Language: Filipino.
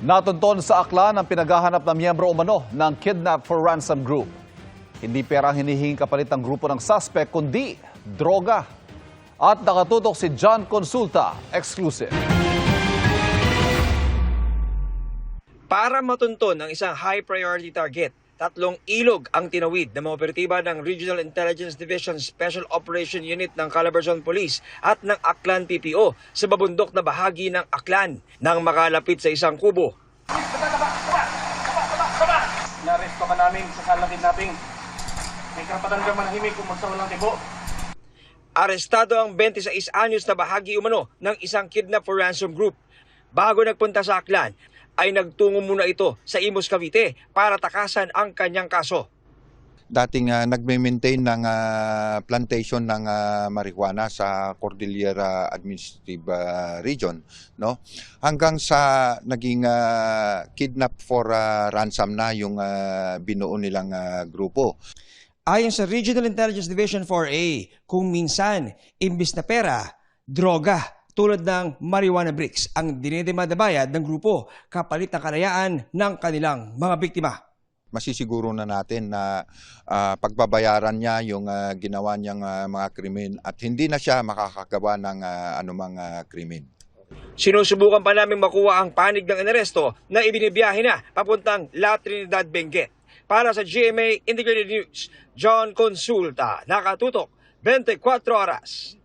Natunton sa aklan ang pinaghahanap na miyembro umano ng Kidnap for Ransom Group. Hindi pera ang hinihinging kapalit ng grupo ng suspect, kundi droga. At nakatutok si John Consulta, exclusive. Para matunton ang isang high-priority target, 3 ilog ang tinawid ng mga operatiba ng Regional Intelligence Division Special Operation Unit ng Calabarzon Police at ng Aklan PPO sa babundok na bahagi ng Aklan nang makalapit sa isang kubo. Naresto ka namin sa kidnapping. May karapatan kang manahimik kung magsawalang tibo. Arestado ang 26 anyos na bahagi umano ng isang Kidnap for Ransom Group. Bago nagpunta sa Aklan, ay nagtungo muna ito sa Imus, Cavite para takasan ang kanyang kaso. Dating nagme-maintain ng plantation ng marijuana sa Cordillera Administrative Region, no? Hanggang sa naging kidnap for ransom na yung binuo nilang grupo. Ayon sa Regional Intelligence Division 4A, kung minsan, imbis na pera, droga, tulad ng marijuana bricks ang dinidemanda bayad ng grupo kapalit ng kalayaan ng kanilang mga biktima. Masisiguro na natin na pagbabayaran niya yung ginawa niyang mga krimen at hindi na siya makakagawa ng anumang krimen. Sinusubukan pa namin makuha ang panig ng inaresto na ibinibiyahe na papuntang La Trinidad, Benguet. Para sa GMA Integrated News, John Consulta, nakatutok 24 oras.